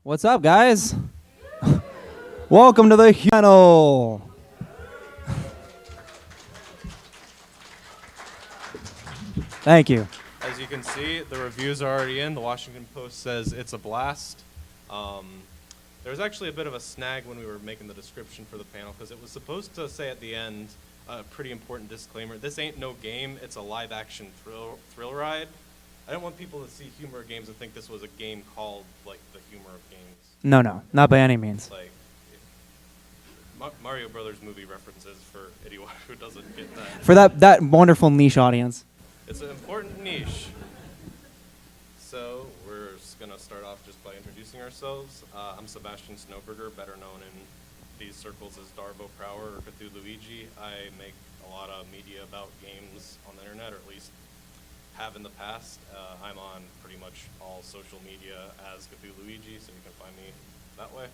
What's up, guys? Welcome to the channel. Thank you. As you can see, the reviews are already in. The Washington Post says it's a blast. There was actually a bit of a snag when we were making the description for the panel because it was supposed to say at the end a pretty important disclaimer. This ain't no game. It's a live-action thrill ride. I don't want people to see humor of games and think this was a game called, like, the humor of games. No, not by any means. Like, Mario Brothers movie references for anyone who doesn't get that. For that wonderful niche audience. It's an important niche. So we're just going to start off just by introducing ourselves. I'm Sebastian Snowberger, better known in these circles as Darbo Prower or Cthulhu Luigi. I make a lot of media about games on the internet, or at least have in the past. I'm on pretty much all social media as Cthulhu Luigi, so you can find me that way.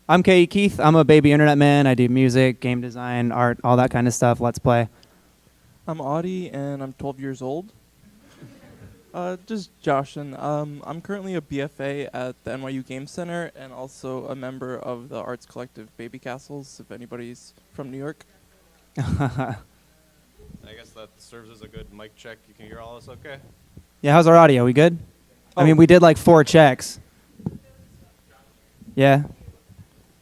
I'm K.E. Keith. I'm a baby internet man. I do music, game design, art, all that kind of stuff. Let's play. I'm Audie, and I'm 12 years old. Just Josh, and I'm currently a BFA at the NYU Game Center and also a member of the arts collective Baby Castles, if anybody's from New York. I guess that serves as a good mic check. You can hear all this okay? Yeah, how's our audio? We good? I mean, we did like 4 checks. Yeah.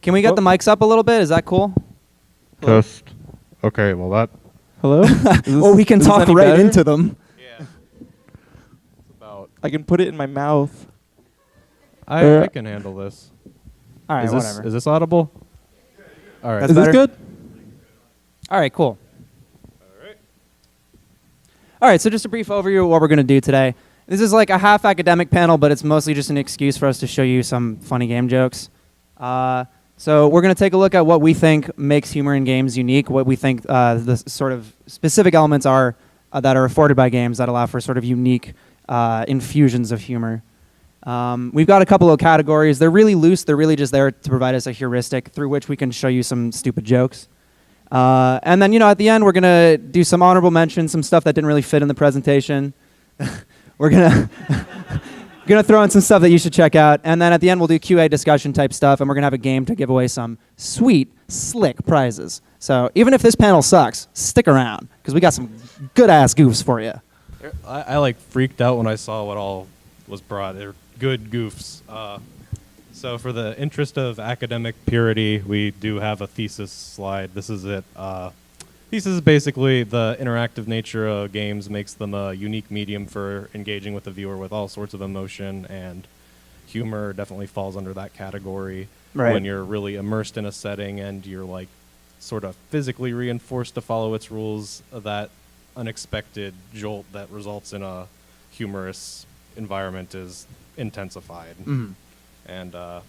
Can we get the mics up a little bit? Is that cool? Test. Okay, well that. Hello? Well, we can talk right better? into them. Yeah. It's about. I can put it in my mouth. I can handle this. All right, whatever. Is this audible? All right. That's Is this better? good? All right, cool. All right. All right, so just a brief overview of what we're going to do today. This is like a half academic panel, but it's mostly just an excuse for us to show you some funny game jokes. So we're going to take a look at what we think makes humor in games unique, what we think the sort of specific elements are that are afforded by games that allow for sort of unique infusions of humor. We've got a couple of categories. They're really loose. They're really just there to provide us a heuristic through which we can show you some stupid jokes. And then, at the end, we're going to do some honorable mentions, some stuff that didn't really fit in the presentation. We're going to throw in some stuff that you should check out. And then at the end, we'll do QA discussion type stuff, and we're going to have a game to give away some sweet, slick prizes. So even if this panel sucks, stick around, because we got some good-ass goofs for you. I like freaked out when I saw what all was brought. They're good goofs. So for the interest of academic purity, we do have a thesis slide. This is it. Thesis is basically the interactive nature of games makes them a unique medium for engaging with the viewer with all sorts of emotion, and humor definitely falls under that category. Right. When you're really immersed in a setting and you're like sort of physically reinforced to follow its rules, that unexpected jolt that results in a humorous environment is intensified. Mm-hmm. And to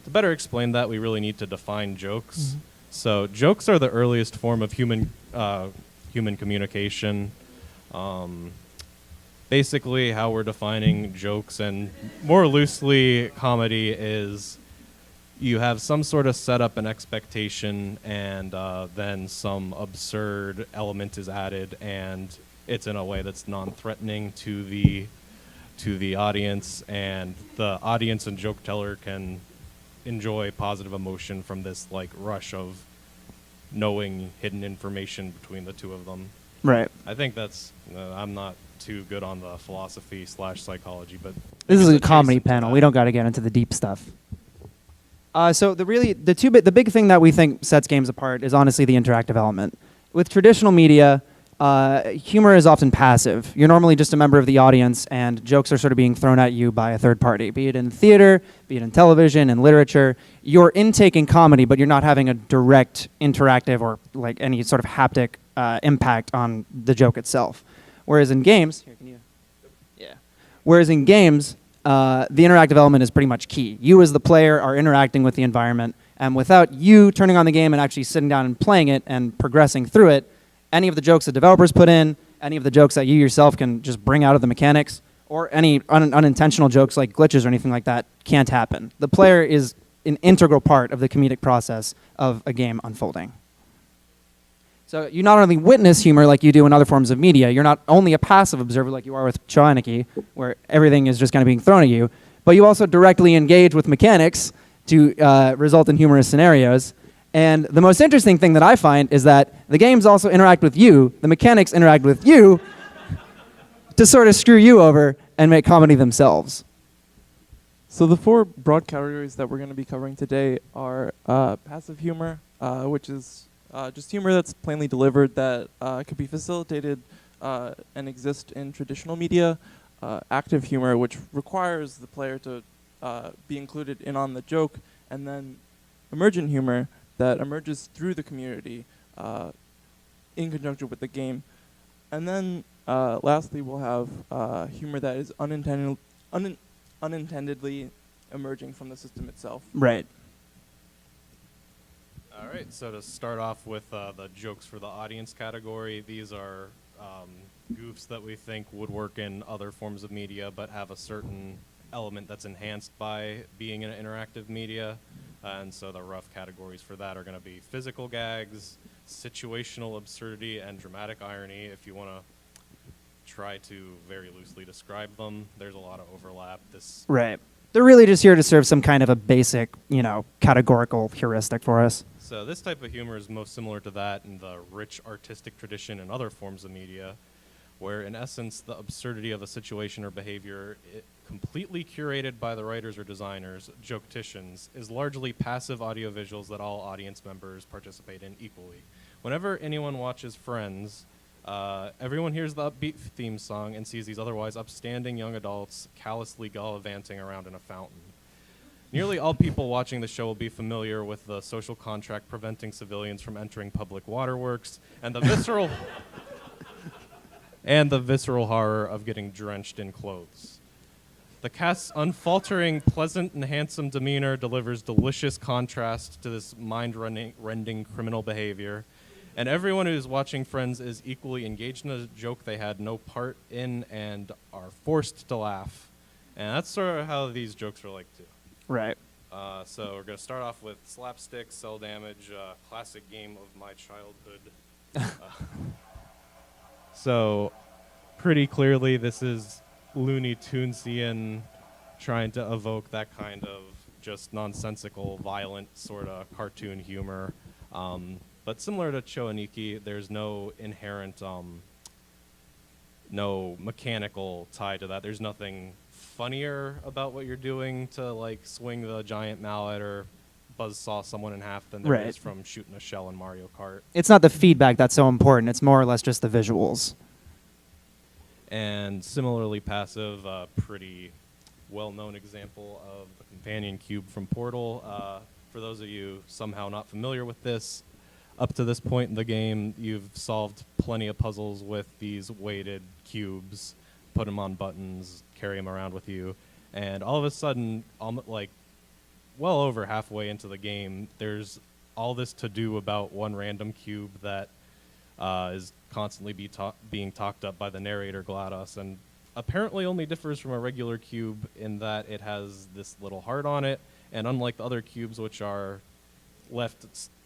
better explain that, we really need to define jokes. Mm-hmm. So jokes are the earliest form of human communication. Basically, how we're defining jokes, and more loosely, comedy is you have some sort of setup and expectation, and then some absurd element is added, and it's in a way that's non-threatening to the audience, and the audience and joke teller can enjoy positive emotion from this like rush of knowing hidden information between the two of them. Right. I think that's I'm not too good on the philosophy/psychology, but This is a comedy adjacent to panel. that. We don't got to get into the deep stuff. So the big thing that we think sets games apart is honestly the interactive element. With traditional media, humor is often passive. You're normally just a member of the audience, and jokes are sort of being thrown at you by a third party, be it in theater, be it in television, and literature. You're intaking comedy, but you're not having a direct interactive or like any sort of haptic impact on the joke itself. Whereas in games, the interactive element is pretty much key. You as the player are interacting with the environment, and without you turning on the game and actually sitting down and playing it and progressing through it, any of the jokes the developers put in, any of the jokes that you yourself can just bring out of the mechanics, or any unintentional jokes like glitches or anything like that can't happen. The player is an integral part of the comedic process of a game unfolding. So you not only witness humor like you do in other forms of media, you're not only a passive observer like you are with Choaniki, where everything is just kind of being thrown at you, but you also directly engage with mechanics to result in humorous scenarios. And the most interesting thing that I find is that the games also interact with you, the mechanics interact with you to sort of screw you over and make comedy themselves. So the 4 broad categories that we're going to be covering today are passive humor, which is just humor that's plainly delivered that could be facilitated and exist in traditional media. Active humor, which requires the player to be included in on the joke, and then emergent humor that emerges through the community in conjunction with the game. And then lastly, we'll have humor that is unintendedly emerging from the system itself. Right. All right, so to start off with the jokes for the audience category, these are goofs that we think would work in other forms of media but have a certain element that's enhanced by being in interactive media. And so the rough categories for that are going to be physical gags, situational absurdity, and dramatic irony. If you want to try to very loosely describe them, there's a lot of overlap. Right. They're really just here to serve some kind of a basic, categorical heuristic for us. So this type of humor is most similar to that in the rich artistic tradition in other forms of media, where in essence the absurdity of a situation or behavior, completely curated by the writers or designers, joketicians, is largely passive audiovisuals that all audience members participate in equally. Whenever anyone watches Friends, everyone hears the upbeat theme song and sees these otherwise upstanding young adults callously gallivanting around in a fountain. Nearly all people watching the show will be familiar with the social contract preventing civilians from entering public waterworks and the visceral horror of getting drenched in clothes. The cast's unfaltering, pleasant, and handsome demeanor delivers delicious contrast to this mind-rending criminal behavior, and everyone who's watching Friends is equally engaged in a joke they had no part in and are forced to laugh. And that's sort of how these jokes are like, too. Right. So we're going to start off with slapstick, cell damage, classic game of my childhood. So pretty clearly this is Looney Tunesian trying to evoke that kind of just nonsensical, violent sort of cartoon humor. But similar to Choaniki, there's no inherent, no mechanical tie to that. There's nothing funnier about what you're doing to like swing the giant mallet or buzzsaw someone in half than there Right. is from shooting a shell in Mario Kart. It's not the feedback that's so important. It's more or less just the visuals. And similarly passive, pretty well-known example of the companion cube from Portal. For those of you somehow not familiar with this, up to this point in the game, you've solved plenty of puzzles with these weighted cubes, put them on buttons, carry them around with you, and all of a sudden, like well over halfway into the game, there's all this to do about one random cube that is constantly being talked up by the narrator GLaDOS, and apparently only differs from a regular cube in that it has this little heart on it, and unlike the other cubes which are left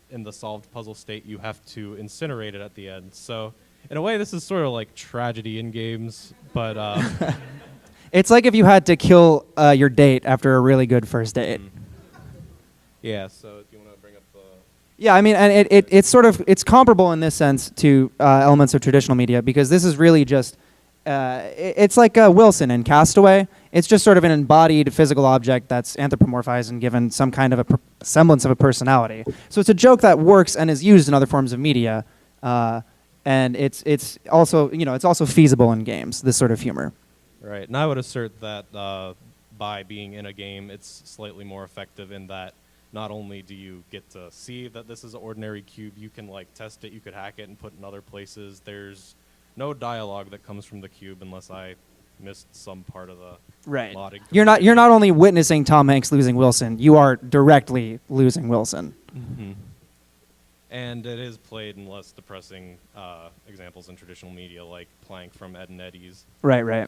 in the solved puzzle state, you have to incinerate it at the end. So in a way, this is sort of like tragedy in games, but It's like if you had to kill your date after a really good first date. yeah. So do you want to bring up the? Yeah, I mean, and it's comparable in this sense to elements of traditional media, because this is really just it's like Wilson in Castaway. It's just sort of an embodied physical object that's anthropomorphized and given some kind of a semblance of a personality. So it's a joke that works and is used in other forms of media, and it's also it's also feasible in games. This sort of humor. Right, and I would assert that by being in a game, it's slightly more effective in that not only do you get to see that this is an ordinary cube, you can like test it, you could hack it and put it in other places. There's no dialogue that comes from the cube unless I missed some part of the Right. logic. You're not only witnessing Tom Hanks losing Wilson, you are directly losing Wilson. Mm-hmm. And it is played in less depressing examples in traditional media, like Plank from Ed and Eddie's. Right.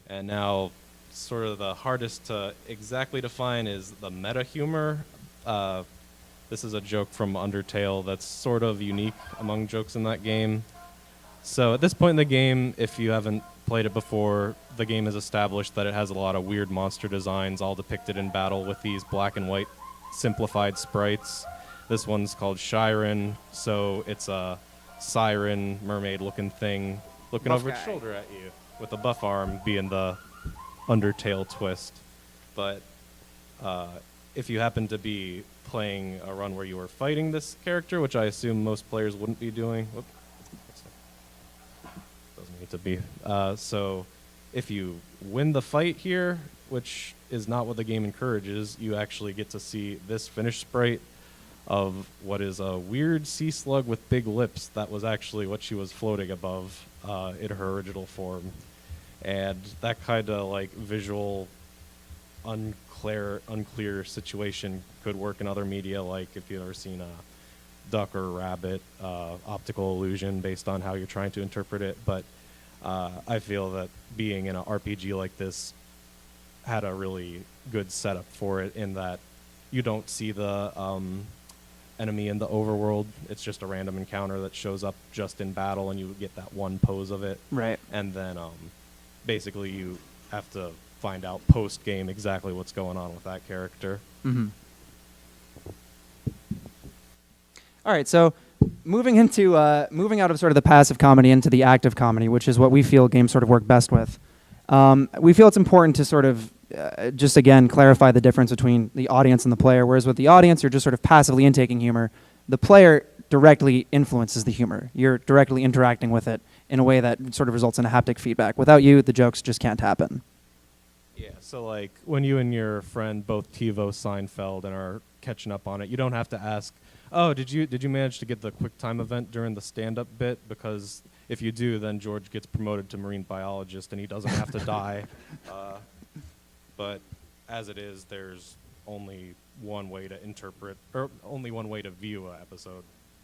And now, sort of the hardest to exactly define is the meta humor. This is a joke from Undertale that's sort of unique among jokes in that game. So at this point in the game, if you haven't played it before, the game has established that it has a lot of weird monster designs all depicted in battle with these black and white simplified sprites. This one's called Shiren, so it's a siren, mermaid-looking thing looking Buff over its guy. shoulder at you, with a buff arm being the Undertale twist. But if you happen to be playing a run where you were fighting this character, which I assume most players wouldn't be doing, doesn't need to be. So if you win the fight here, which is not what the game encourages, you actually get to see this finished sprite of what is a weird sea slug with big lips. That was actually what she was floating above in her original form. And that kind of like visual unclear situation could work in other media, like if you've ever seen a duck or rabbit optical illusion based on how you're trying to interpret it. But I feel that being in an RPG like this had a really good setup for it, in that you don't see the enemy in the overworld. It's just a random encounter that shows up just in battle, and you get that one pose of it. Right. And then basically you have to find out post-game exactly what's going on with that character. Mm-hmm. All right, so moving out of sort of the passive comedy into the active comedy, which is what we feel games sort of work best with. We feel it's important to sort of just again clarify the difference between the audience and the player. Whereas with the audience, you're just sort of passively intaking humor. The player directly influences the humor. You're directly interacting with it in a way that sort of results in a haptic feedback. Without you, the jokes just can't happen. Yeah, so like when you and your friend both TiVo Seinfeld and are catching up on it, you don't have to ask, oh, did you manage to get the quick time event during the stand-up bit? Because if you do, then George gets promoted to marine biologist and he doesn't have to die. But as it is, there's only one way to interpret, or only one way to view an episode.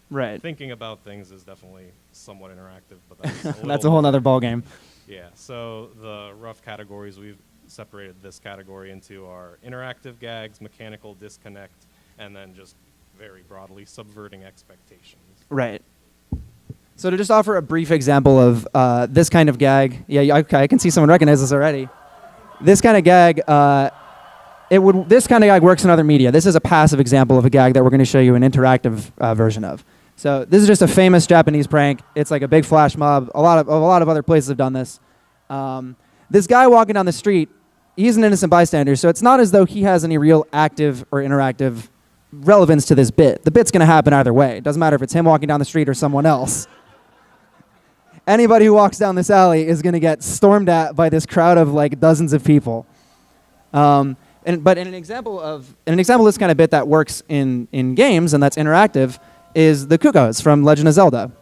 Right. Thinking about things is definitely somewhat interactive, but that's That's a whole nother ballgame. Yeah, so the rough categories, we've separated this category into our interactive gags, mechanical disconnect, and then just very broadly subverting expectations. Right. So to just offer a brief example of this kind of gag, okay, I can see someone recognize this already. This kind of gag, this kind of gag works in other media. This is a passive example of a gag that we're going to show you an interactive version of. So this is just a famous Japanese prank. It's like a big flash mob. A lot of other places have done this. This guy walking down the street, he's an innocent bystander, so it's not as though he has any real active or interactive relevance to this bit. The bit's going to happen either way. It doesn't matter if it's him walking down the street or someone else. Anybody who walks down this alley is going to get stormed at by this crowd of like dozens of people. But in an example of this kind of bit that works in games and that's interactive is the Cuckoos from Legend of Zelda.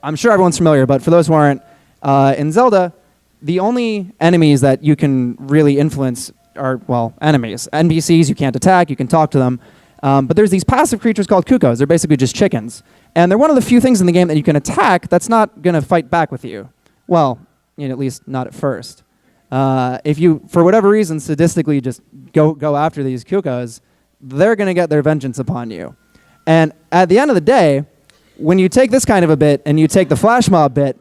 I'm sure everyone's familiar, but for those who aren't, in Zelda, the only enemies that you can really influence are, well, enemies. NPCs you can't attack, you can talk to them. But there's these passive creatures called Cuckoos. They're basically just chickens. And they're one of the few things in the game that you can attack that's not going to fight back with you. Well, at least not at first. If you, for whatever reason, sadistically just go after these Cuckoos, they're going to get their vengeance upon you. And at the end of the day, when you take this kind of a bit and you take the flash mob bit,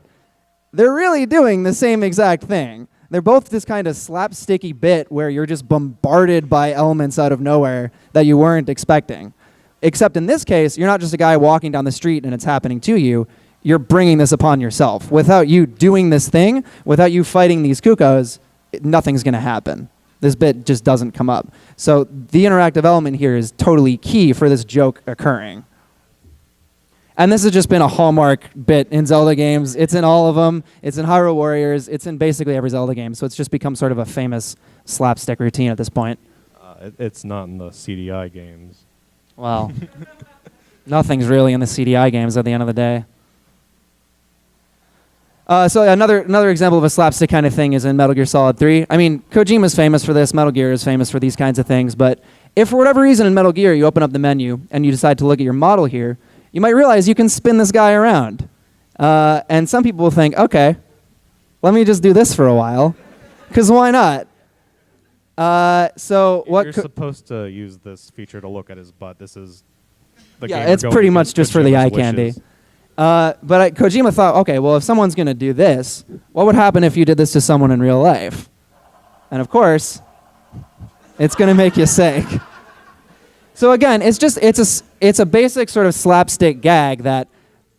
they're really doing the same exact thing. They're both this kind of slapsticky bit where you're just bombarded by elements out of nowhere that you weren't expecting. Except in this case, you're not just a guy walking down the street and it's happening to you. You're bringing this upon yourself. Without you doing this thing, without you fighting these Cuckoos, nothing's going to happen. This bit just doesn't come up. So the interactive element here is totally key for this joke occurring. And this has just been a hallmark bit in Zelda games. It's in all of them. It's in Hyrule Warriors. It's in basically every Zelda game. So it's just become sort of a famous slapstick routine at this point. It's not in the CDI games. Well, nothing's really in the CDI games at the end of the day. So another example of a slapstick kind of thing is in Metal Gear Solid 3. I mean, Kojima's famous for this. Metal Gear is famous for these kinds of things. But if for whatever reason in Metal Gear you open up the menu and you decide to look at your model here, you might realize you can spin this guy around. And some people will think, okay, let me just do this for a while, because why not? You're supposed to use this feature to look at his butt. This is the game. It's pretty much just for the eye candy. Kojima thought, okay, well, if someone's going to do this, what would happen if you did this to someone in real life? And of course, it's going to make you sick. So again, it's a basic sort of slapstick gag that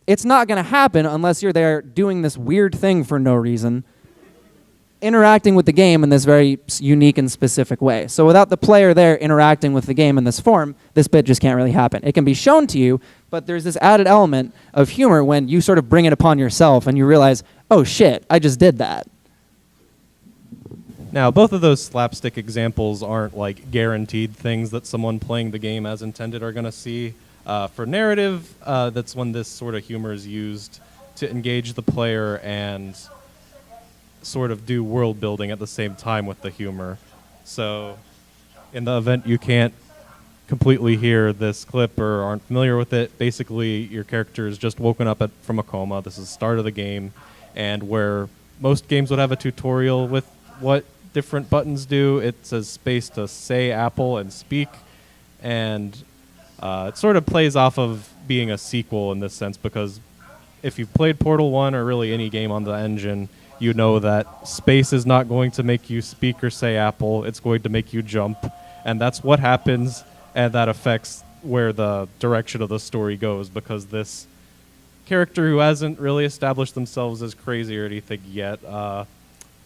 it's not going to happen unless you're there doing this weird thing for no reason, interacting with the game in this very unique and specific way. So without the player there interacting with the game in this form, this bit just can't really happen. It can be shown to you, but there's this added element of humor when you sort of bring it upon yourself and you realize, oh shit, I just did that. Now, both of those slapstick examples aren't like guaranteed things that someone playing the game as intended are going to see. For narrative, that's when this sort of humor is used to engage the player and sort of do world building at the same time with the humor. So in the event you can't completely hear this clip or aren't familiar with it, basically your character is just woken up from a coma. This is the start of the game, and where most games would have a tutorial with what different buttons do, it says space to say apple and speak, and it sort of plays off of being a sequel in this sense, because if you've played Portal 1 or really any game on the engine, you know that space is not going to make you speak or say apple, it's going to make you jump, and that's what happens, and that affects where the direction of the story goes, because this character who hasn't really established themselves as crazy or anything yet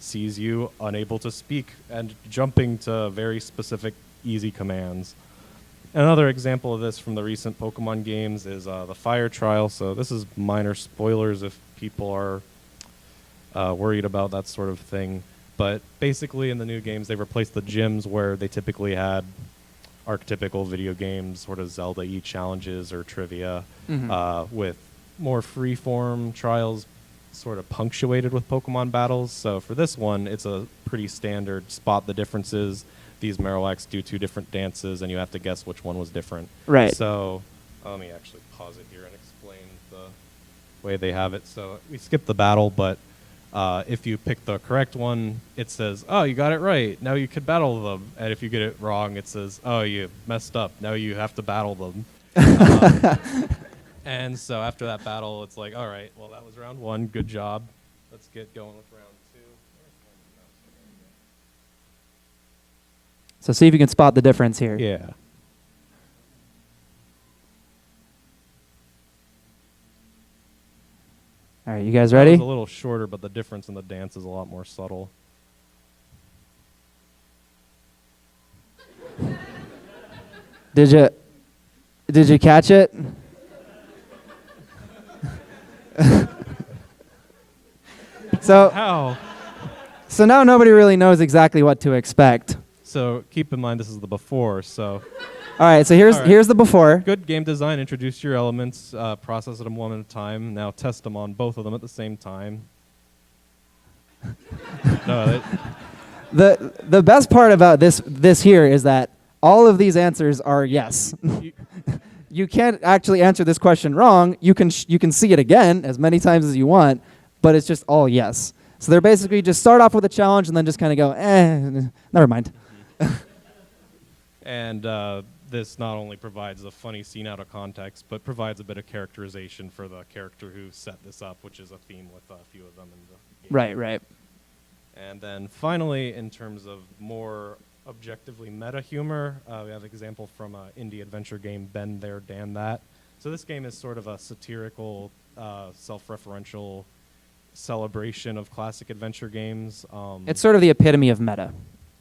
sees you unable to speak and jumping to very specific, easy commands. Another example of this from the recent Pokemon games is the Fire Trial. So this is minor spoilers if people are worried about that sort of thing. But basically in the new games, they've replaced the gyms where they typically had archetypical video games, sort of Zelda-y challenges or trivia, with more free-form trials sort of punctuated with Pokemon battles. So for this one, it's a pretty standard spot the differences. These Marowaks do two different dances, and you have to guess which one was different. Right. So let me actually pause it here and explain the way they have it. So we skipped the battle, but if you pick the correct one, it says, oh, you got it right. Now you could battle them. And if you get it wrong, it says, oh, you messed up. Now you have to battle them. And so after that battle, it's like, all right, well, that was round one. Good job. Let's get going with round two. So see if you can spot the difference here. Yeah. All right, you guys ready? It's a little shorter, but the difference in the dance is a lot more subtle. Did you catch it? So How? So now nobody really knows exactly what to expect. So keep in mind this is the before. So All right, so here's the before. good game design. Introduce your elements, process them one at a time. Now test them on both of them at the same time. No, The best part about this here is that all of these answers are yes. You can't actually answer this question wrong. You can see it again as many times as you want, but it's just all yes. So they're basically just start off with a challenge and then just kind of go, never mind. and this not only provides a funny scene out of context, but provides a bit of characterization for the character who set this up, which is a theme with a few of them in the game. Right. And then finally, in terms of more objectively meta humor, we have an example from an indie adventure game, Ben There, Dan That. So this game is sort of a satirical, self-referential celebration of classic adventure games. It's sort of the epitome of meta.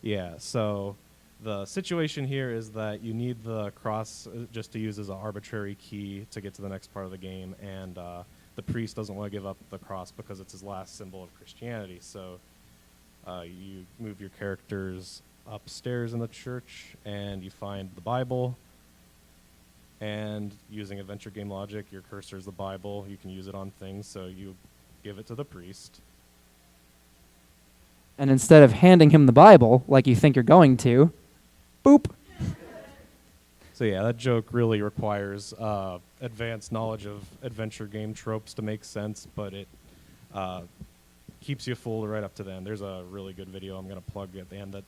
Yeah, so the situation here is that you need the cross just to use as an arbitrary key to get to the next part of the game, and the priest doesn't want to give up the cross because it's his last symbol of Christianity. So you move your characters upstairs in the church, and you find the Bible, and using adventure game logic, your cursor is the Bible. You can use it on things, so you give it to the priest. And instead of handing him the Bible, like you think you're going to, boop. So yeah, that joke really requires advanced knowledge of adventure game tropes to make sense, but it keeps you fooled right up to the end. There's a really good video I'm going to plug at the end that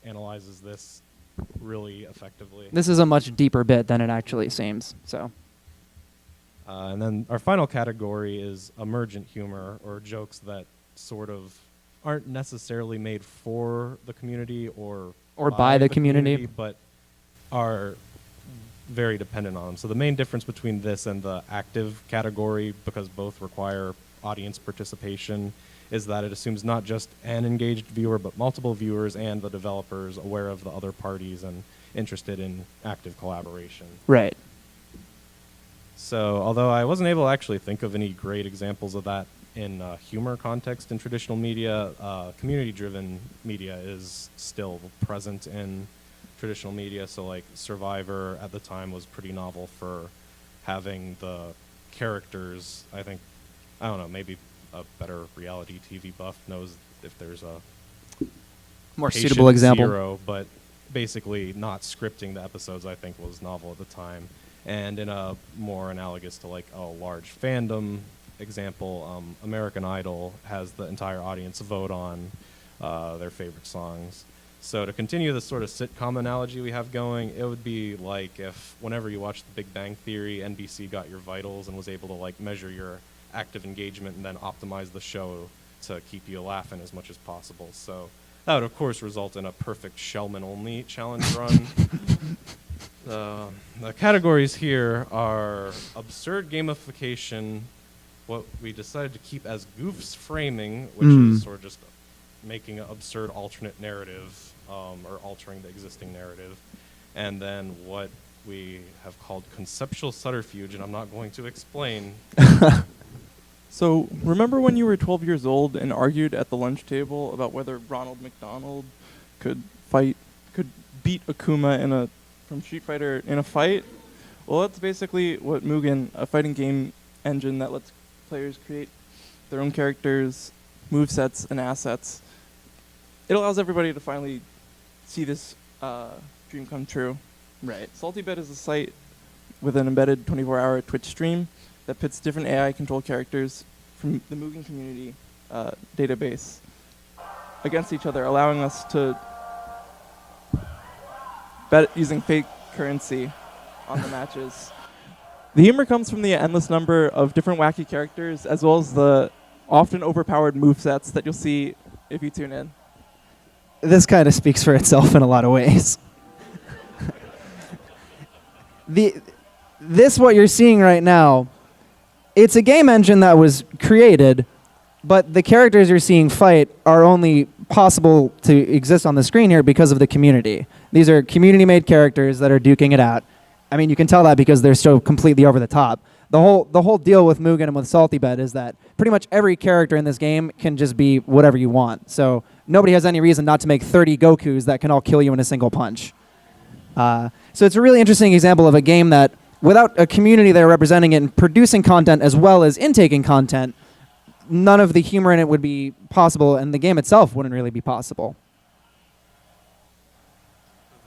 analyzes this really effectively. This is a much deeper bit than it actually seems. So And then our final category is emergent humor, or jokes that sort of aren't necessarily made for the community or by the community, but are very dependent on them. So the main difference between this and the active category, because both require audience participation, is that it assumes not just an engaged viewer, but multiple viewers and the developers aware of the other parties and interested in active collaboration. Right. So although I wasn't able to actually think of any great examples of that in humor context in traditional media, community-driven media is still present in traditional media. So like Survivor at the time was pretty novel for having the characters, I don't know, maybe a better reality TV buff knows if there's a More patient suitable example. zero, but basically not scripting the episodes I think was novel at the time. And in a more analogous to like a large fandom example, American Idol has the entire audience vote on their favorite songs. So to continue this sort of sitcom analogy we have going, it would be like if whenever you watch The Big Bang Theory, NBC got your vitals and was able to like measure your active engagement and then optimize the show to keep you laughing as much as possible. So that would of course result in a perfect Shellman-only challenge run. The categories here are absurd gamification, what we decided to keep as goofs framing, which is sort of just making an absurd alternate narrative or altering the existing narrative, and then what we have called conceptual subterfuge, and I'm not going to explain. So, remember when you were 12 years old and argued at the lunch table about whether Ronald McDonald could beat Akuma from Street Fighter in a fight? Well, that's basically what Mugen, a fighting game engine that lets players create their own characters, movesets, and assets. It allows everybody to finally see this dream come true. Right. SaltyBet is a site with an embedded 24-hour Twitch stream that pits different AI-controlled characters from the Mugen community database against each other, allowing us to bet using fake currency on the matches. The humor comes from the endless number of different wacky characters, as well as the often overpowered movesets that you'll see if you tune in. This kind of speaks for itself in a lot of ways. What you're seeing right now, it's a game engine that was created, but the characters you're seeing fight are only possible to exist on the screen here because of the community. These are community-made characters that are duking it out. I mean, you can tell that because they're so completely over the top. The whole deal with Mugen and with SaltyBet is that pretty much every character in this game can just be whatever you want. So nobody has any reason not to make 30 Gokus that can all kill you in a single punch. So it's a really interesting example of a game that, without a community there representing it and producing content as well as intaking content, none of the humor in it would be possible, and the game itself wouldn't really be possible.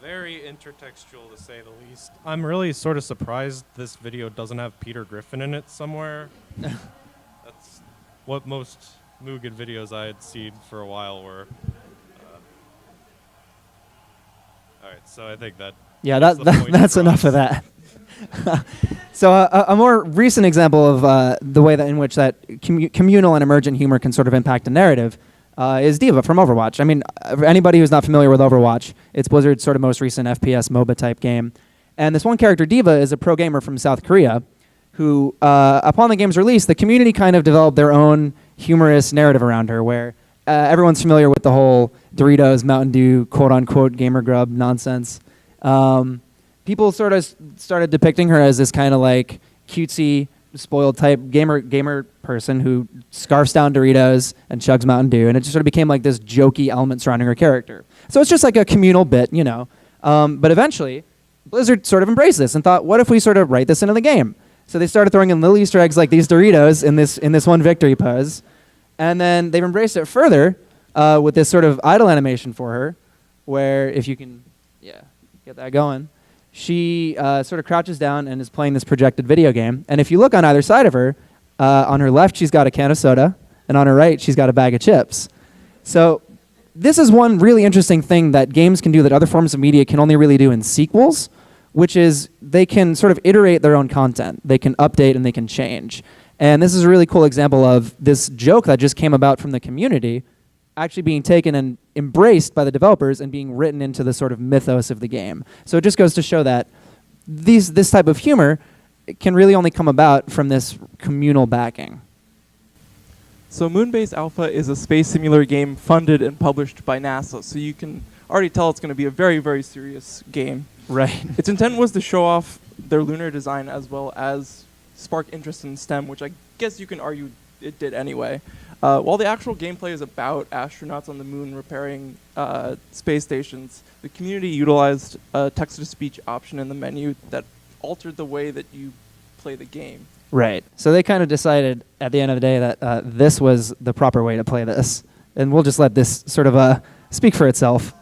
Very intertextual, to say the least. I'm really sort of surprised this video doesn't have Peter Griffin in it somewhere. That's what most Mugen videos I had seen for a while were. All right, so I think that. Yeah, that's enough of that. So a more recent example of the way that in which that communal and emergent humor can sort of impact a narrative is D.Va from Overwatch. I mean, anybody who's not familiar with Overwatch, it's Blizzard's sort of most recent FPS MOBA type game. And this one character, D.Va, is a pro gamer from South Korea who, upon the game's release, the community kind of developed their own humorous narrative around her where everyone's familiar with the whole Doritos, Mountain Dew, quote-unquote gamer grub nonsense. People sort of started depicting her as this kind of like cutesy, spoiled type gamer person who scarfs down Doritos and chugs Mountain Dew, and it just sort of became like this jokey element surrounding her character. So it's just like a communal bit, you know. But eventually, Blizzard sort of embraced this and thought, what if we sort of write this into the game? So they started throwing in little Easter eggs like these Doritos in this one victory pose, and then they've embraced it further with this sort of idle animation for her, where if you can, get that going. She sort of crouches down and is playing this projected video game. And if you look on either side of her, on her left she's got a can of soda, and on her right she's got a bag of chips. So this is one really interesting thing that games can do that other forms of media can only really do in sequels, which is they can sort of iterate their own content. They can update and they can change. And this is a really cool example of this joke that just came about from the community actually being taken and embraced by the developers and being written into the sort of mythos of the game. So it just goes to show that this type of humor can really only come about from this communal backing. So Moonbase Alpha is a space simulator game funded and published by NASA, so you can already tell it's going to be a very, very serious game. Right. Its intent was to show off their lunar design as well as spark interest in STEM, which I guess you can argue it did anyway. While the actual gameplay is about astronauts on the moon repairing space stations, the community utilized a text-to-speech option in the menu that altered the way that you play the game. Right. So they kind of decided at the end of the day that this was the proper way to play this. And we'll just let this sort of speak for itself.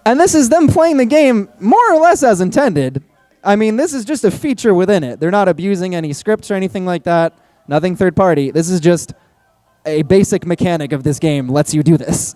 And this is them playing the game more or less as intended. I mean, this is just a feature within it. They're not abusing any scripts or anything like that. Nothing third party. This is just a basic mechanic of this game lets you do this.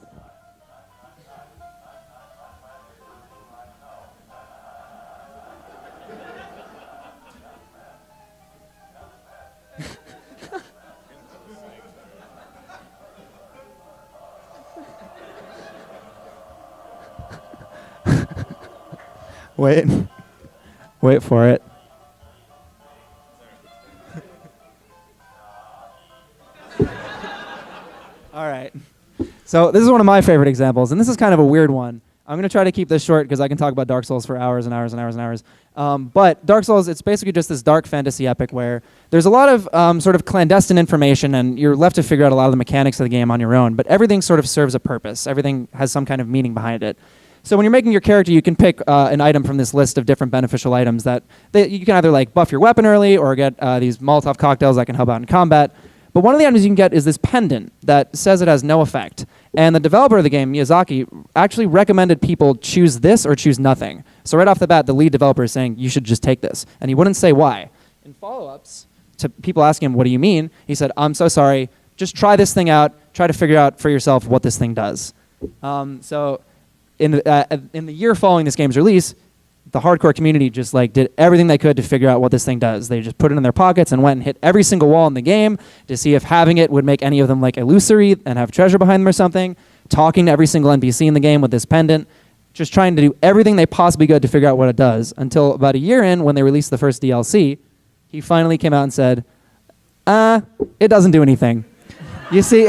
Wait for it. All right. So this is one of my favorite examples, and this is kind of a weird one. I'm going to try to keep this short because I can talk about Dark Souls for hours and hours and hours and hours. But Dark Souls, it's basically just this dark fantasy epic where there's a lot of sort of clandestine information, and you're left to figure out a lot of the mechanics of the game on your own. But everything sort of serves a purpose. Everything has some kind of meaning behind it. So when you're making your character, you can pick an item from this list of different beneficial items that you can either like buff your weapon early or get these Molotov cocktails that can help out in combat. But one of the items you can get is this pendant that says it has no effect. And the developer of the game, Miyazaki, actually recommended people choose this or choose nothing. So right off the bat, the lead developer is saying, you should just take this. And he wouldn't say why. In follow-ups to people asking him, what do you mean? He said, I'm so sorry. Just try this thing out. Try to figure out for yourself what this thing does. So in the year following this game's release, the hardcore community just like did everything they could to figure out what this thing does. They just put it in their pockets and went and hit every single wall in the game to see if having it would make any of them like illusory and have treasure behind them or something. Talking to every single NPC in the game with this pendant. Just trying to do everything they possibly could to figure out what it does. Until about a year in, when they released the first DLC, he finally came out and said, it doesn't do anything. You see,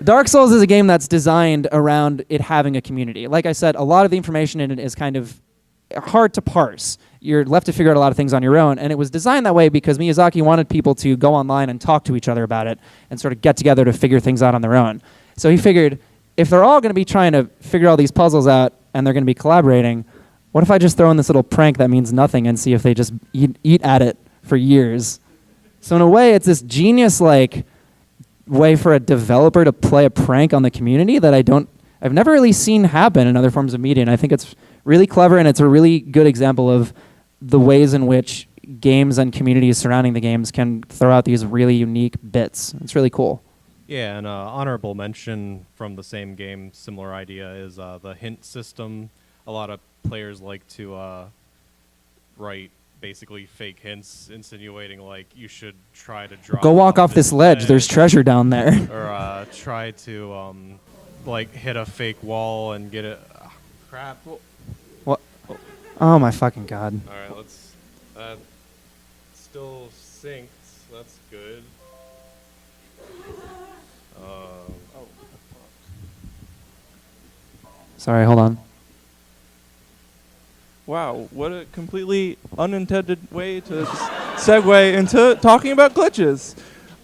Dark Souls is a game that's designed around it having a community. Like I said, a lot of the information in it is kind of hard to parse. You're left to figure out a lot of things on your own, and it was designed that way because Miyazaki wanted people to go online and talk to each other about it and sort of get together to figure things out on their own. So he figured, if they're all going to be trying to figure all these puzzles out and they're going to be collaborating, what if I just throw in this little prank that means nothing and see if they just eat at it for years? So in a way, it's this genius like way for a developer to play a prank on the community that I've never really seen happen in other forms of media, and I think it's really clever, and it's a really good example of the ways in which games and communities surrounding the games can throw out these really unique bits. It's really cool. Yeah, and honorable mention from the same game, similar idea, is the hint system. A lot of players like to write basically fake hints insinuating like you should try to drop. Go walk off this ledge. There's treasure down there. Or try to like hit a fake wall and get it. Crap. What? Oh my fucking god. All right, let's. Still synced. That's good. Sorry, hold on. Wow, what a completely unintended way to segue into talking about glitches.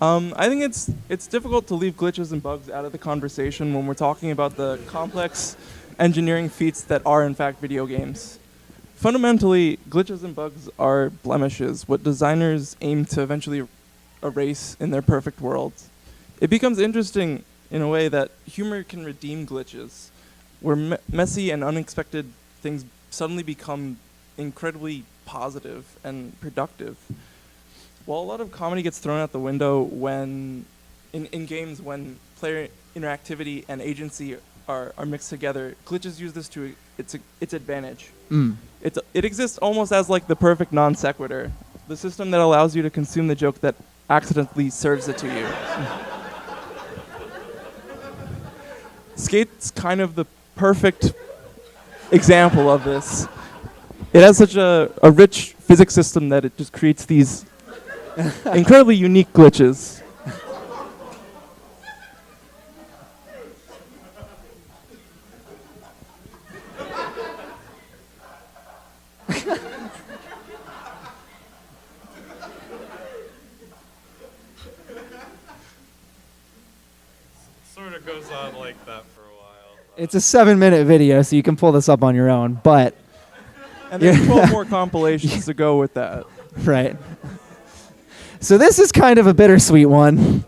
I think it's difficult to leave glitches and bugs out of the conversation when we're talking about the complex engineering feats that are in fact video games. Fundamentally, glitches and bugs are blemishes, what designers aim to eventually erase in their perfect worlds. It becomes interesting in a way that humor can redeem glitches. where messy and unexpected things suddenly become incredibly positive and productive. While a lot of comedy gets thrown out the window when in games when player interactivity and agency are mixed together, glitches use this to its advantage. It exists almost as like the perfect non sequitur, the system that allows you to consume the joke that accidentally serves it to you. Skate's kind of the perfect example of this. It has such a rich physics system that it just creates these incredibly unique glitches. Sort of goes on like that for a while. It's a 7-minute video, so you can pull this up on your own, but... And there's 12 more compilations to go with that. Right. So this is kind of a bittersweet one.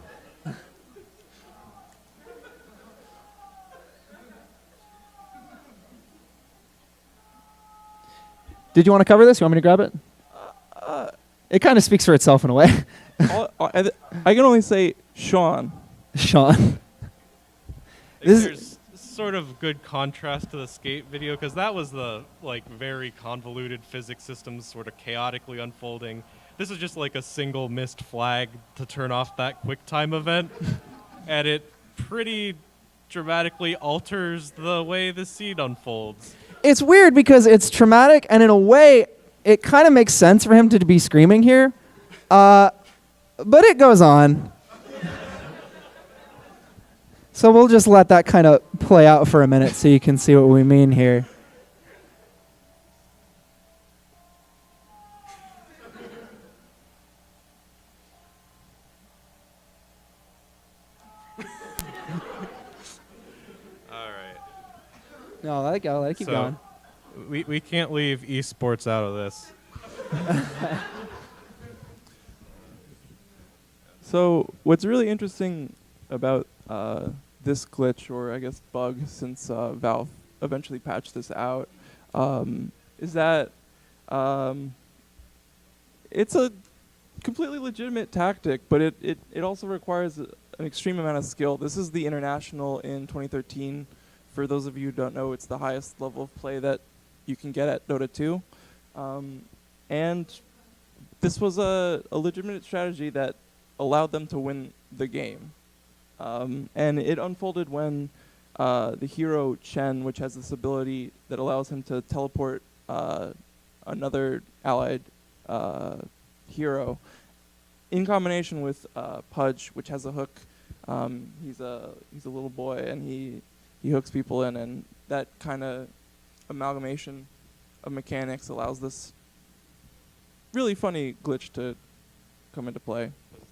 Did you want to cover this? You want me to grab it? It kind of speaks for itself in a way. I can only say Sean. Sean. There's sort of good contrast to the skate video because that was the like very convoluted physics systems sort of chaotically unfolding. This is just like a single missed flag to turn off that QuickTime event, and it pretty dramatically alters the way the scene unfolds. It's weird because it's traumatic, and in a way, it kind of makes sense for him to be screaming here. But it goes on. So we'll just let that kind of play out for a minute so you can see what we mean here. All right. No, let it go. Let it keep going. We can't leave esports out of this. So what's really interesting about this glitch, or I guess bug, since Valve eventually patched this out, is that it's a completely legitimate tactic, but it also requires an extreme amount of skill. This is the International in 2013. For those of you who don't know, it's the highest level of play that you can get at Dota 2. And this was a legitimate strategy that allowed them to win the game. And it unfolded when the hero Chen, which has this ability that allows him to teleport another allied hero, in combination with Pudge, which has a hook. He's a little boy, and he hooks people in, and that kind of amalgamation of mechanics allows this really funny glitch to come into play.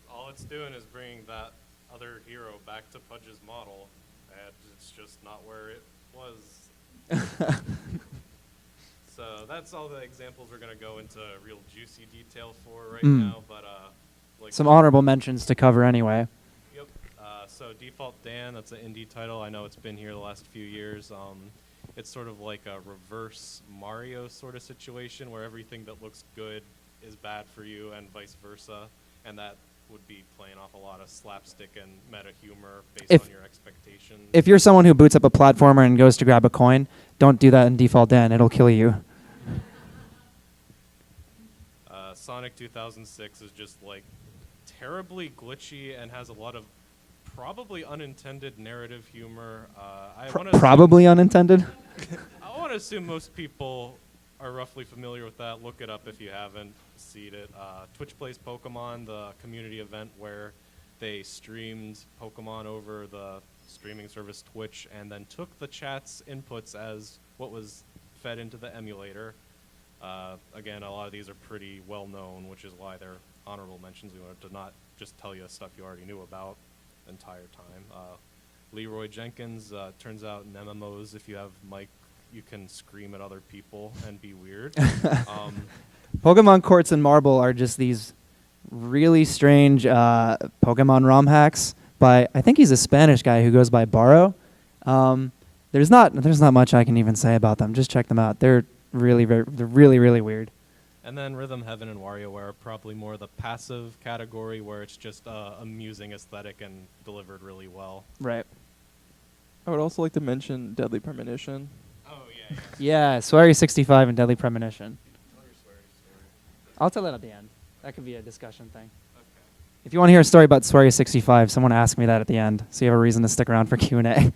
All it's doing is bringing that other hero back to Pudge's model, and it's just not where it was. So that's all the examples we're going to go into real juicy detail for right now. But like Some honorable mentions to cover anyway. Yep. So Default Dan, that's an indie title. I know it's been here the last few years. It's sort of like a reverse Mario sort of situation where everything that looks good is bad for you and vice versa. And that would be playing off a lot of slapstick and meta humor based on your expectations. If you're someone who boots up a platformer and goes to grab a coin, don't do that in Default Dan. It'll kill you. Sonic 2006 is just like terribly glitchy and has a lot of probably unintended narrative humor. Probably unintended? I want to assume most people are roughly familiar with that. Look it up if you haven't seen it. Twitch Plays Pokemon, the community event where they streamed Pokemon over the streaming service Twitch and then took the chat's inputs as what was fed into the emulator. Again, a lot of these are pretty well known, which is why they're honorable mentions. We wanted to not just tell you stuff you already knew about the entire time. Leroy Jenkins, turns out in MMOs, if you have mic, you can scream at other people and be weird. Pokemon Quartz and Marble are just these really strange Pokemon ROM hacks by, I think he's a Spanish guy who goes by Barrow. There's not much I can even say about them. Just check them out. They're really really weird. And then Rhythm Heaven and WarioWare are probably more the passive category where it's just amusing aesthetic and delivered really well. Right. I would also like to mention Deadly Premonition. Oh, yeah. Yeah, Sweary 65 and Deadly Premonition. I'll tell that at the end. That could be a discussion thing. Okay. If you want to hear a story about Sweary 65, someone ask me that at the end, so you have a reason to stick around for Q&A. Anyway,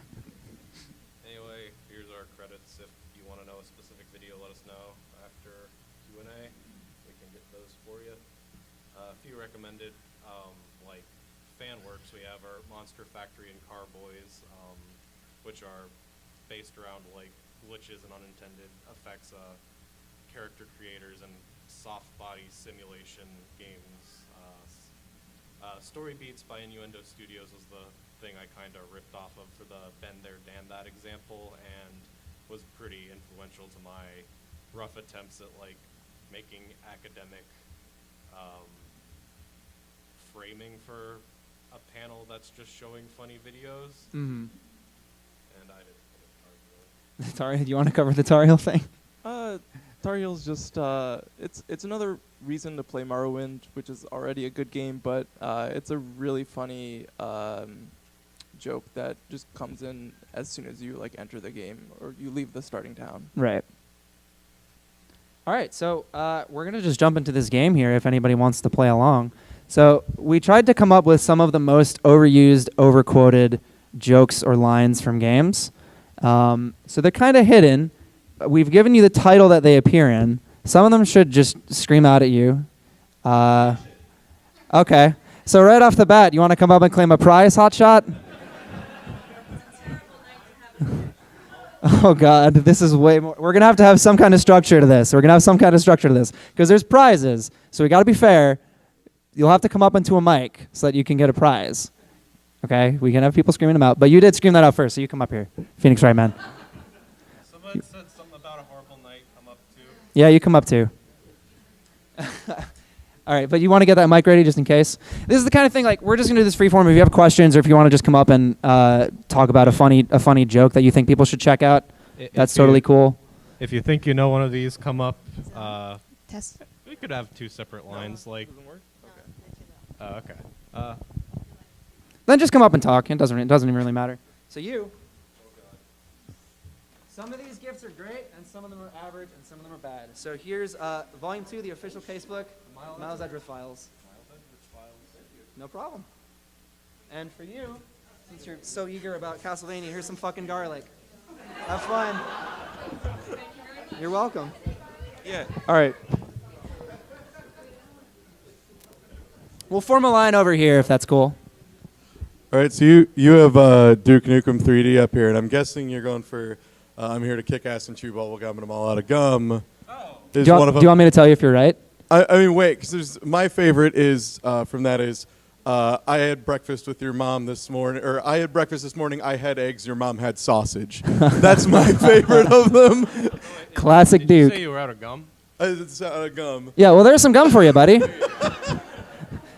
here's our credits. If you want to know a specific video, let us know after Q&A. We can get those for you. A few recommended, like fan works. We have our Monster Factory and Carboys, which are based around like glitches and unintended effects, character creators and soft body simulation games. Story Beats by Innuendo Studios was the thing I kind of ripped off of for the Been There, Dan That example, and was pretty influential to my rough attempts at like making academic framing for a panel that's just showing funny videos. Mm-hmm. And I did Tar, do you want to cover the Tar Heel thing? Tar Heel's just it's another reason to play Morrowind, which is already a good game, but it's a really funny joke that just comes in as soon as you like enter the game or you leave the starting town. Right. All right, so we're going to just jump into this game here if anybody wants to play along. So we tried to come up with some of the most overused, overquoted jokes or lines from games. So they're kind of hidden. We've given you the title that they appear in. Some of them should just scream out at you. Okay. So right off the bat, you want to come up and claim a prize, Hotshot? Oh, God. This is way more. We're going to have some kind of structure to this. Because there's prizes. So we got to be fair. You'll have to come up into a mic so that you can get a prize. Okay? We can have people screaming them out. But you did scream that out first, so you come up here. Phoenix Wright Man. Someone said something about a horrible night. Come up too. Yeah, you come up too. All right, but you want to get that mic ready just in case? This is the kind of thing, like, we're just going to do this freeform. If you have questions or if you want to just come up and talk about a funny joke that you think people should check out, that's totally cool. If you think you know one of these, come up. Test. We could have two separate lines. Like, Doesn't work? okay. Then just come up and talk. It doesn't even really matter. So you. Some of these gifts are great, and some of them are average, and some of them are bad. So here's Volume 2, the official casebook, Miles Edgeworth Files. No problem. And for you, since you're so eager about Castlevania, here's some fucking garlic. Have fun. You're welcome. Yeah. All right. We'll form a line over here if that's cool. All right, so you have Duke Nukem 3D up here, and I'm guessing you're going for I'm here to kick ass and chew bubble gum, and I'm all out of gum. Oh. Do you want me to tell you if you're right? I mean, wait, because my favorite is from that is I had breakfast with your mom this morning, or I had breakfast this morning. I had eggs. Your mom had sausage. That's my favorite of them. Classic Did Duke. you say you were out of gum? It's out of gum. Yeah, well, there's some gum for you, buddy.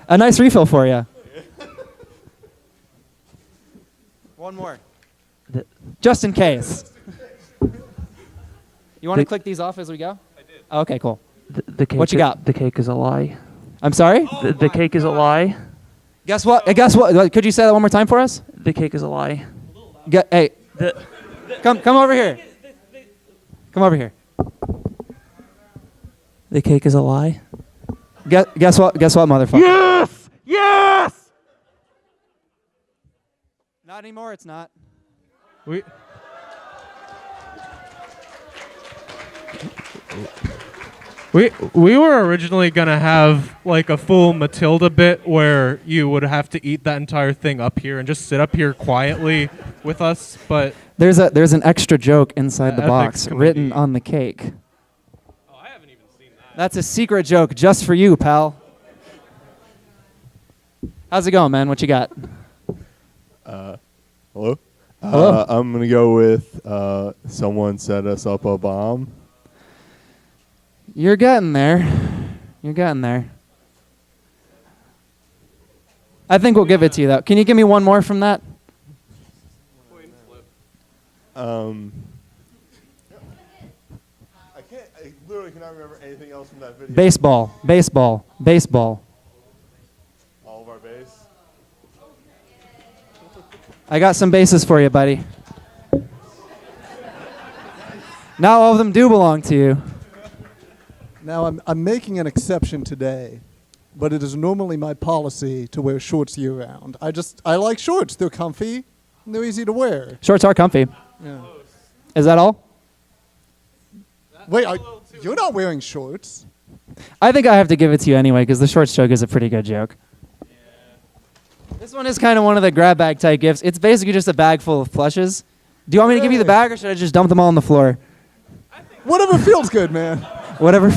A nice refill for you. One more. Just in case. You want to click these off as we go? I did. Oh, okay, cool. The cake What you got? The cake is a lie. I'm sorry? The cake is a lie. Guess what? Guess what? Could you say that one more time for us? The cake is a lie. Hey, The come over here. Come over here. the cake is a lie. Guess what, motherfucker? Yes! Yes! Not anymore, it's not. We were originally gonna have like a full Matilda bit where you would have to eat that entire thing up here and just sit up here quietly with us, but There's an extra joke inside the box ethics written committee. on the cake. oh, I haven't even seen that. That's a secret joke just for you, pal. How's it going, man? What you got? Hello? Hello. I'm going to go with someone set us up a bomb. You're getting there. I think we'll give it to you, though. Can you give me one more from that? I literally cannot remember anything else from that video. Baseball, baseball, baseball. All of our base. I got some bases for you, buddy. Not all of them do belong to you. Now, I'm making an exception today, but it is normally my policy to wear shorts year-round. I like shorts. They're comfy, and they're easy to wear. Shorts are comfy. Yeah. Is that all? Wait, you're not wearing shorts. I think I have to give it to you anyway because the shorts joke is a pretty good joke. This one is kind of one of the grab bag type gifts. It's basically just a bag full of plushes. Do you want me to give you the bag or should I just dump them all on the floor? Whatever feels good, man. Whatever.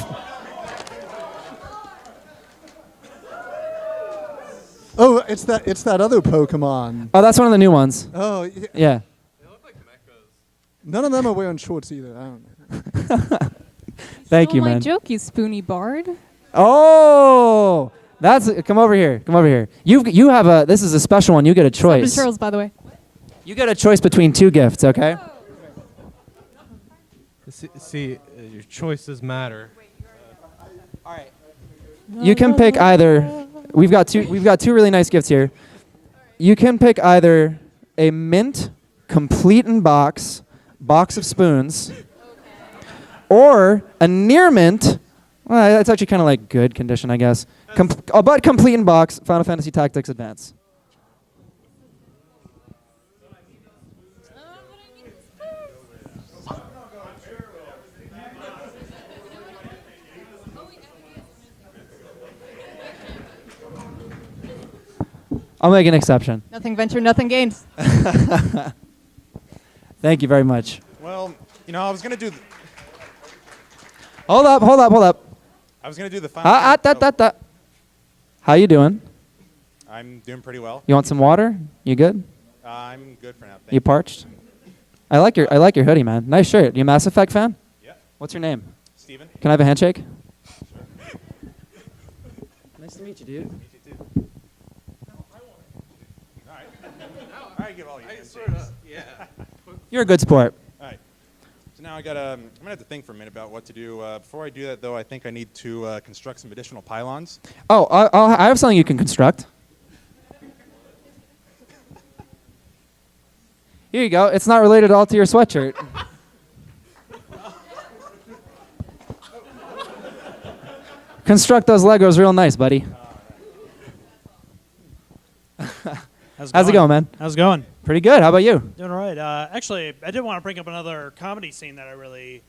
Oh, it's that other Pokemon. Oh, that's one of the new ones. Oh, Yeah. none of them are wearing shorts either. I don't know. Thank you, my man. joke, you spoony bard. Oh, come over here. Come over here. You have a. This is a special one. You get a choice. Charles, by the way. You get a choice between two gifts. Okay. See, your choices matter. You can pick either. We've got two really nice gifts here. You can pick either a mint, complete in box of spoons, or a near mint. Well, it's actually kind of like good condition, I guess. But complete in box Final Fantasy Tactics Advance. I'll make an exception. Nothing ventured, nothing gained. Thank you very much. Well, I was gonna do. Hold up. I was gonna do the final. How you doing? I'm doing pretty well. You want some water? You good? I'm good for now. Thank You parched? I like your hoodie, man. Nice shirt. You a Mass Effect fan? Yeah. What's your name? Steven. Can I have a handshake? Nice to meet you, dude. I give all you. Yeah. You're a good sport. All right. So now I'm gonna have to think for a minute about what to do. Before I do that, though, I think I need to construct some additional pylons. Oh, I have something you can construct. Here you go. It's not related at all to your sweatshirt. Construct those Legos real nice, buddy. How's it going, man? How's it going? Pretty good. How about you? Doing all right. Actually, I did want to bring up another comedy scene that I really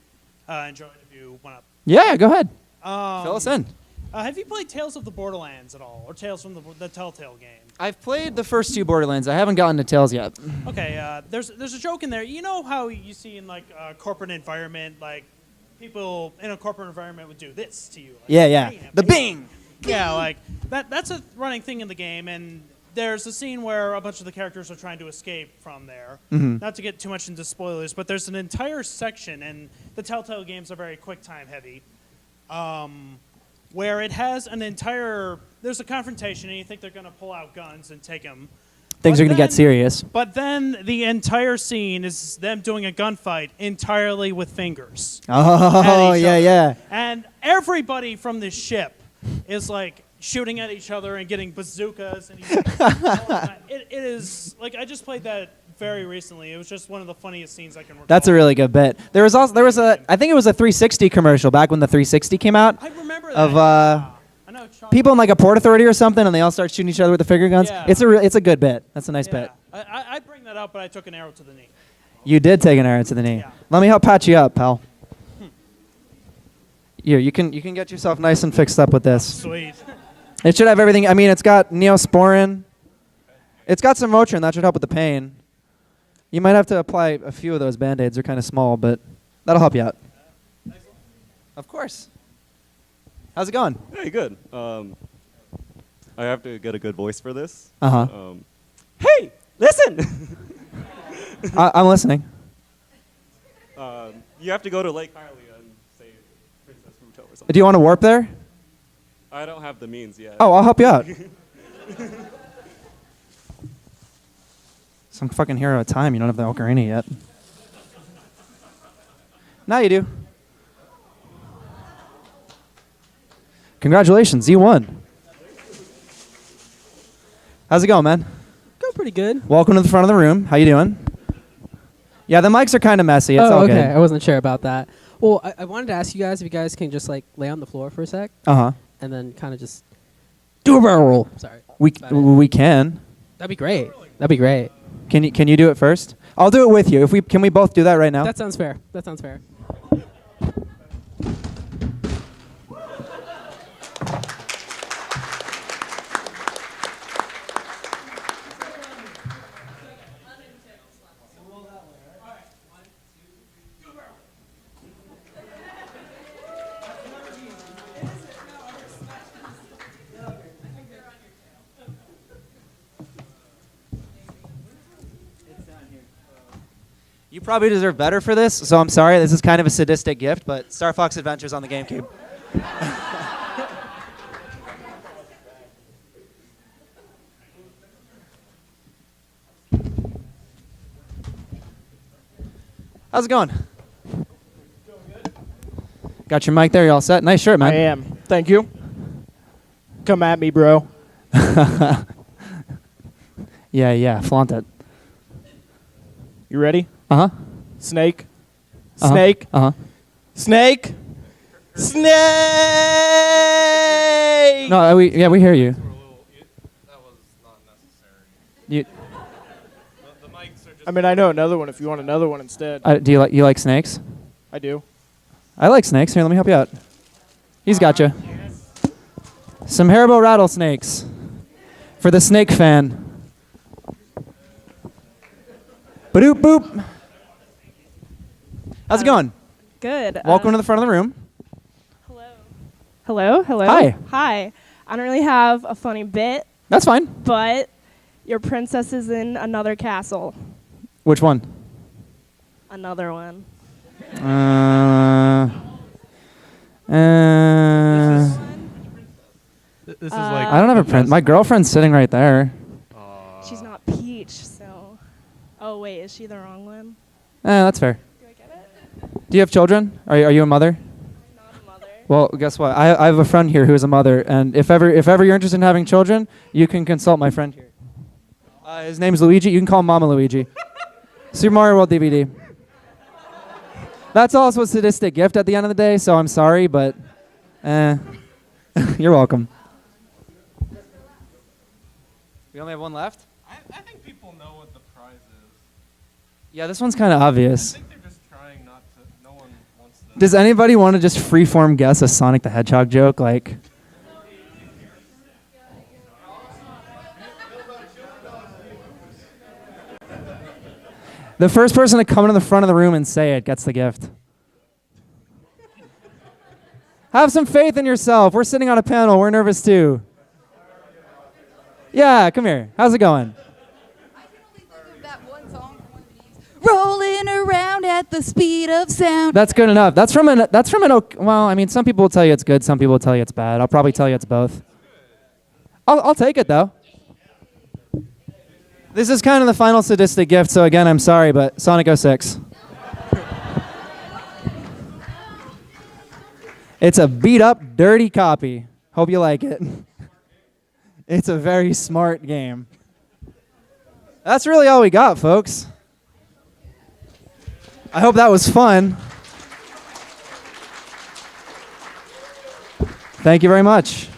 enjoyed. If you want to, Yeah, go ahead. Fill us in. Have you played Tales of the Borderlands at all, or Tales from the Telltale game? I've played the first two Borderlands. I haven't gotten to Tales yet. Okay. There's a joke in there. You know how you see in like a corporate environment, like people in a corporate environment would do this to you. Like, Yeah. bam, The bam. bing. Yeah, like that's a running thing in the game, and there's a scene where a bunch of the characters are trying to escape from there. Mhm. Not to get too much into spoilers, but there's an entire section, and the Telltale games are very quick time heavy, where it has an entire. There's a confrontation, and you think they're going to pull out guns and take them. Things are going to get serious. But then the entire scene is them doing a gunfight entirely with fingers. Oh, at each yeah, other. yeah. And everybody from this ship is like shooting at each other and getting bazookas. And it is like I just played that very recently. It was just one of the funniest scenes I can recall. That's a really good bit. There was I think it was a 360 commercial back when the 360 came out. I remember that. Of I know people in like a Port Authority or something, and they all start shooting each other with the finger guns. Yeah. It's a good bit. That's a nice Yeah. bit. I'd bring that up, but I took an arrow to the knee. You did take an arrow to the knee. Yeah. Let me help patch you up, pal. Here, you can get yourself nice and fixed up with this. Sweet. It should have everything. I mean, it's got Neosporin. It's got some Motrin. That should help with the pain. You might have to apply a few of those Band-Aids. They're kind of small, but that'll help you out. Of course. How's it going? Hey, good. I have to get a good voice for this. Uh-huh. Hey, listen! I'm listening. You have to go to Lake Hylia and say Princess Ruto or something. Do you want to warp there? I don't have the means yet. Oh, I'll help you out. Some fucking hero of time. You don't have the ocarina yet. Now you do. Congratulations, you won. How's it going, man? Going pretty good. Welcome to the front of the room. How you doing? Yeah, the mics are kind of messy. It's all okay. good. I wasn't sure about that. Well, I wanted to ask you guys if you guys can just like lay on the floor for a sec. Uh-huh. And then kind of just do a barrel roll. Sorry. We can. That'd be great. That'd be great. Can you do it first? I'll do it with you. Can we both do that right now? That sounds fair. That sounds fair. You probably deserve better for this, so I'm sorry. This is kind of a sadistic gift, but Star Fox Adventures on the GameCube. How's it going? Got your mic there. You all set? Nice shirt, man. I am. Thank you. Come at me, bro. Yeah. Flaunt it. You ready? Uh-huh. Snake. Uh-huh. Snake. Uh-huh. Snake. Snake. No, we hear you. You I mean, I know another one if you want another one instead. do you like snakes? I do. I like snakes. Here, let me help you out. He's got you. Some Haribo rattlesnakes for the snake fan. Ba-doop boop. How's it going? Good. Welcome to the front of the room. Hello. Hi. Hi. I don't really have a funny bit. That's fine. But your princess is in another castle. Which one? Another one. This is like. I don't have a prince. My girlfriend's sitting right there. She's not Peach, so. Oh wait, is she the wrong one? That's fair. Do I get it? Do you have children? Are you a mother? Not a mother. Well, guess what? I have a friend here who is a mother, and if ever you're interested in having children, you can consult my friend here. His name's Luigi. You can call him Mama Luigi. Super Mario World DVD. That's also a sadistic gift at the end of the day, so I'm sorry, but you're welcome. We only have one left? I think people know what the prize is. Yeah, this one's kind of obvious. I think they're just trying not to. No one wants to. Does anybody want to just freeform guess a Sonic the Hedgehog joke? Like, the first person to come into the front of the room and say it gets the gift. Have some faith in yourself. We're sitting on a panel. We're nervous too. Yeah, come here. How's it going? Rolling around at the speed of sound. That's good enough. That's from an well, I mean, some people will tell you it's good, some people will tell you it's bad. I'll probably tell you it's both. I'll take it though. This is kind of the final sadistic gift, so again, I'm sorry, but Sonic 06. It's a beat up, dirty copy. Hope you like it. It's a very smart game. That's really all we got, folks. I hope that was fun. Thank you very much.